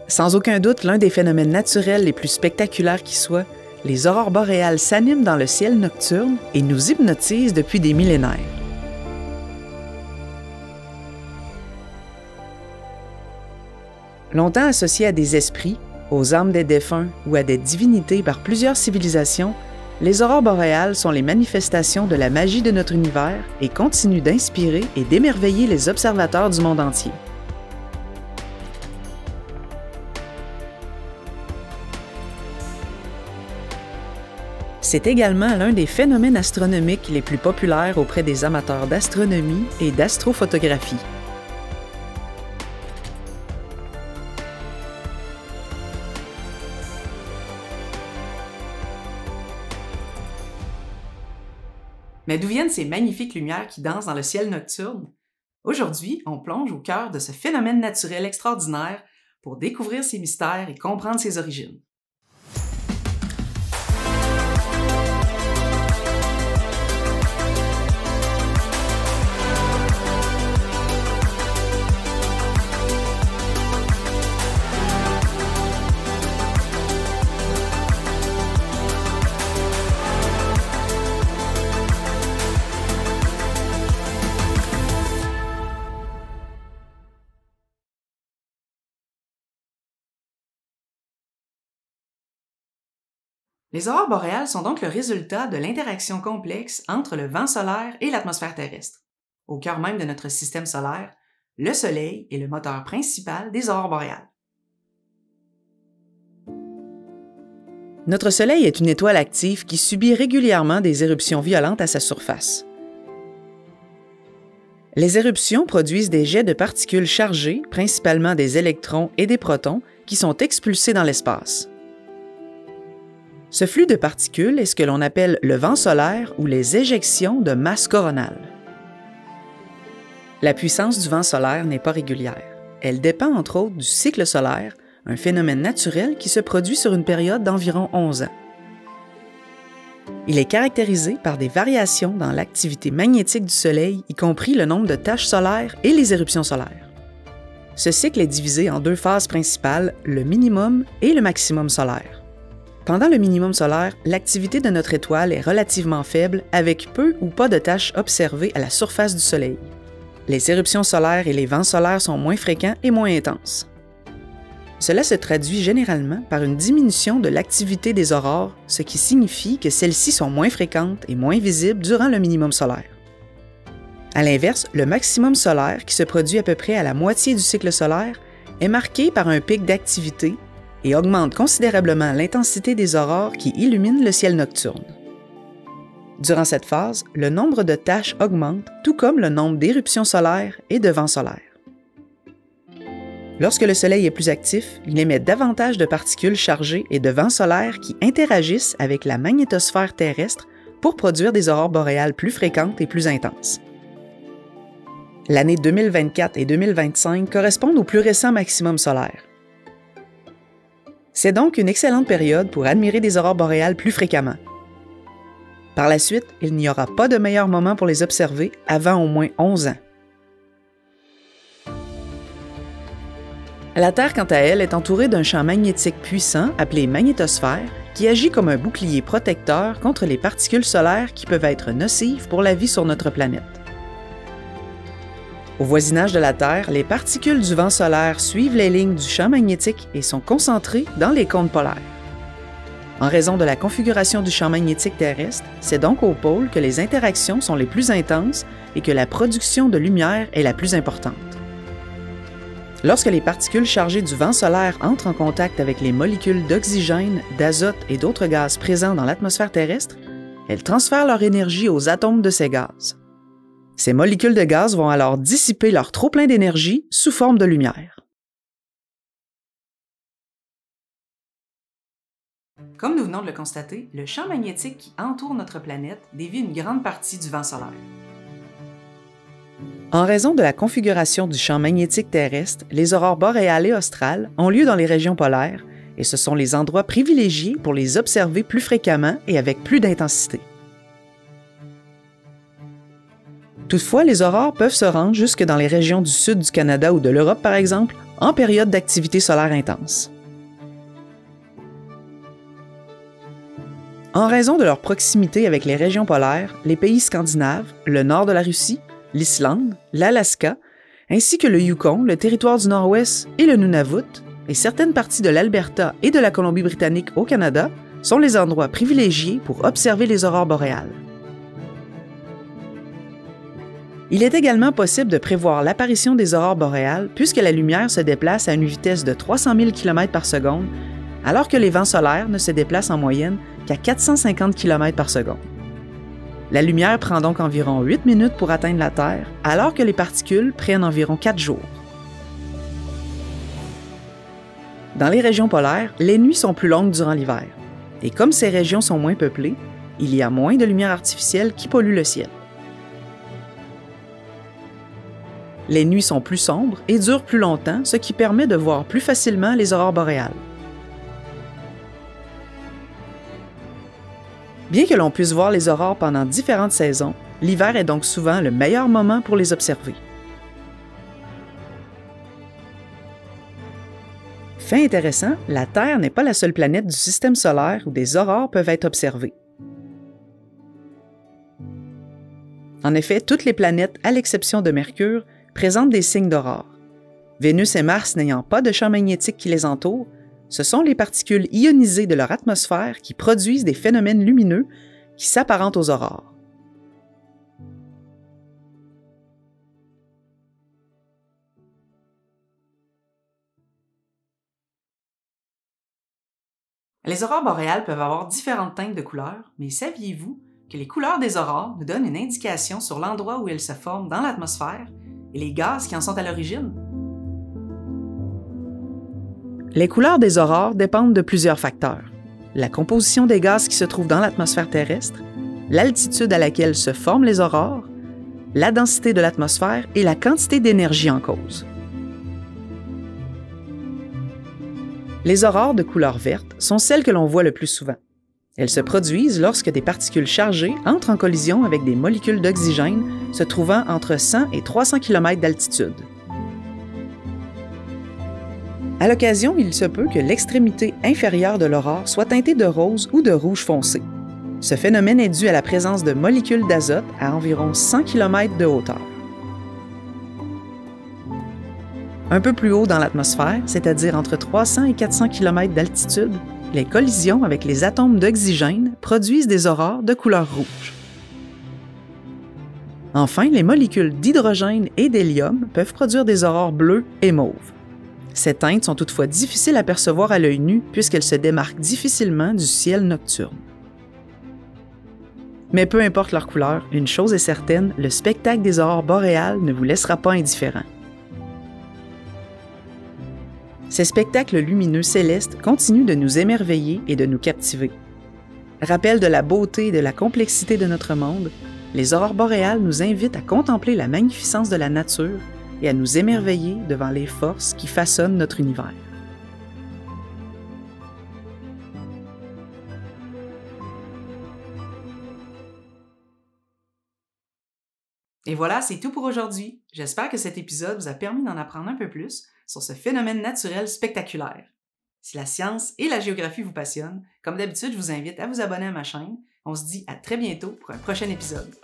Sans aucun doute, l'un des phénomènes naturels les plus spectaculaires qui soit, les aurores boréales s'animent dans le ciel nocturne et nous hypnotisent depuis des millénaires. Longtemps associés à des esprits, aux âmes des défunts ou à des divinités par plusieurs civilisations, les aurores boréales sont les manifestations de la magie de notre univers et continuent d'inspirer et d'émerveiller les observateurs du monde entier. C'est également l'un des phénomènes astronomiques les plus populaires auprès des amateurs d'astronomie et d'astrophotographie. Mais d'où viennent ces magnifiques lumières qui dansent dans le ciel nocturne? Aujourd'hui, on plonge au cœur de ce phénomène naturel extraordinaire pour découvrir ses mystères et comprendre ses origines. Les aurores boréales sont donc le résultat de l'interaction complexe entre le vent solaire et l'atmosphère terrestre. Au cœur même de notre système solaire, le Soleil est le moteur principal des aurores boréales. Notre Soleil est une étoile active qui subit régulièrement des éruptions violentes à sa surface. Les éruptions produisent des jets de particules chargées, principalement des électrons et des protons, qui sont expulsés dans l'espace. Ce flux de particules est ce que l'on appelle le vent solaire ou les éjections de masse coronale. La puissance du vent solaire n'est pas régulière. Elle dépend entre autres du cycle solaire, un phénomène naturel qui se produit sur une période d'environ 11 ans. Il est caractérisé par des variations dans l'activité magnétique du Soleil, y compris le nombre de taches solaires et les éruptions solaires. Ce cycle est divisé en deux phases principales, le minimum et le maximum solaire. Pendant le minimum solaire, l'activité de notre étoile est relativement faible, avec peu ou pas de taches observées à la surface du Soleil. Les éruptions solaires et les vents solaires sont moins fréquents et moins intenses. Cela se traduit généralement par une diminution de l'activité des aurores, ce qui signifie que celles-ci sont moins fréquentes et moins visibles durant le minimum solaire. À l'inverse, le maximum solaire, qui se produit à peu près à la moitié du cycle solaire, est marqué par un pic d'activité et augmente considérablement l'intensité des aurores qui illuminent le ciel nocturne. Durant cette phase, le nombre de taches augmente, tout comme le nombre d'éruptions solaires et de vents solaires. Lorsque le Soleil est plus actif, il émet davantage de particules chargées et de vents solaires qui interagissent avec la magnétosphère terrestre pour produire des aurores boréales plus fréquentes et plus intenses. L'année 2024 et 2025 correspondent au plus récent maximum solaire. C'est donc une excellente période pour admirer des aurores boréales plus fréquemment. Par la suite, il n'y aura pas de meilleur moment pour les observer avant au moins 11 ans. La Terre, quant à elle, est entourée d'un champ magnétique puissant appelé magnétosphère qui agit comme un bouclier protecteur contre les particules solaires qui peuvent être nocives pour la vie sur notre planète. Au voisinage de la Terre, les particules du vent solaire suivent les lignes du champ magnétique et sont concentrées dans les cônes polaires. En raison de la configuration du champ magnétique terrestre, c'est donc au pôle que les interactions sont les plus intenses et que la production de lumière est la plus importante. Lorsque les particules chargées du vent solaire entrent en contact avec les molécules d'oxygène, d'azote et d'autres gaz présents dans l'atmosphère terrestre, elles transfèrent leur énergie aux atomes de ces gaz. Ces molécules de gaz vont alors dissiper leur trop-plein d'énergie sous forme de lumière. Comme nous venons de le constater, le champ magnétique qui entoure notre planète dévie une grande partie du vent solaire. En raison de la configuration du champ magnétique terrestre, les aurores boréales et australes ont lieu dans les régions polaires et ce sont les endroits privilégiés pour les observer plus fréquemment et avec plus d'intensité. Toutefois, les aurores peuvent se rendre jusque dans les régions du sud du Canada ou de l'Europe, par exemple, en période d'activité solaire intense. En raison de leur proximité avec les régions polaires, les pays scandinaves, le nord de la Russie, l'Islande, l'Alaska, ainsi que le Yukon, le territoire du Nord-Ouest et le Nunavut, et certaines parties de l'Alberta et de la Colombie-Britannique au Canada, sont les endroits privilégiés pour observer les aurores boréales. Il est également possible de prévoir l'apparition des aurores boréales puisque la lumière se déplace à une vitesse de 300 000 km par seconde, alors que les vents solaires ne se déplacent en moyenne qu'à 450 km par seconde. La lumière prend donc environ 8 minutes pour atteindre la Terre, alors que les particules prennent environ 4 jours. Dans les régions polaires, les nuits sont plus longues durant l'hiver. Et comme ces régions sont moins peuplées, il y a moins de lumière artificielle qui pollue le ciel. Les nuits sont plus sombres et durent plus longtemps, ce qui permet de voir plus facilement les aurores boréales. Bien que l'on puisse voir les aurores pendant différentes saisons, l'hiver est donc souvent le meilleur moment pour les observer. Fait intéressant, la Terre n'est pas la seule planète du système solaire où des aurores peuvent être observées. En effet, toutes les planètes, à l'exception de Mercure, présentent des signes d'aurore. Vénus et Mars n'ayant pas de champ magnétique qui les entoure, ce sont les particules ionisées de leur atmosphère qui produisent des phénomènes lumineux qui s'apparentent aux aurores. Les aurores boréales peuvent avoir différentes teintes de couleurs, mais saviez-vous que les couleurs des aurores nous donnent une indication sur l'endroit où elles se forment dans l'atmosphère et les gaz qui en sont à l'origine? Les couleurs des aurores dépendent de plusieurs facteurs. La composition des gaz qui se trouvent dans l'atmosphère terrestre, l'altitude à laquelle se forment les aurores, la densité de l'atmosphère et la quantité d'énergie en cause. Les aurores de couleur verte sont celles que l'on voit le plus souvent. Elles se produisent lorsque des particules chargées entrent en collision avec des molécules d'oxygène se trouvant entre 100 et 300 km d'altitude. À l'occasion, il se peut que l'extrémité inférieure de l'aurore soit teintée de rose ou de rouge foncé. Ce phénomène est dû à la présence de molécules d'azote à environ 100 km de hauteur. Un peu plus haut dans l'atmosphère, c'est-à-dire entre 300 et 400 km d'altitude, les collisions avec les atomes d'oxygène produisent des aurores de couleur rouge. Enfin, les molécules d'hydrogène et d'hélium peuvent produire des aurores bleues et mauves. Ces teintes sont toutefois difficiles à percevoir à l'œil nu puisqu'elles se démarquent difficilement du ciel nocturne. Mais peu importe leur couleur, une chose est certaine, le spectacle des aurores boréales ne vous laissera pas indifférent. Ces spectacles lumineux célestes continuent de nous émerveiller et de nous captiver. Rappel de la beauté et de la complexité de notre monde, les aurores boréales nous invitent à contempler la magnificence de la nature et à nous émerveiller devant les forces qui façonnent notre univers. Et voilà, c'est tout pour aujourd'hui. J'espère que cet épisode vous a permis d'en apprendre un peu plus sur ce phénomène naturel spectaculaire. Si la science et la géographie vous passionnent, comme d'habitude, je vous invite à vous abonner à ma chaîne. On se dit à très bientôt pour un prochain épisode.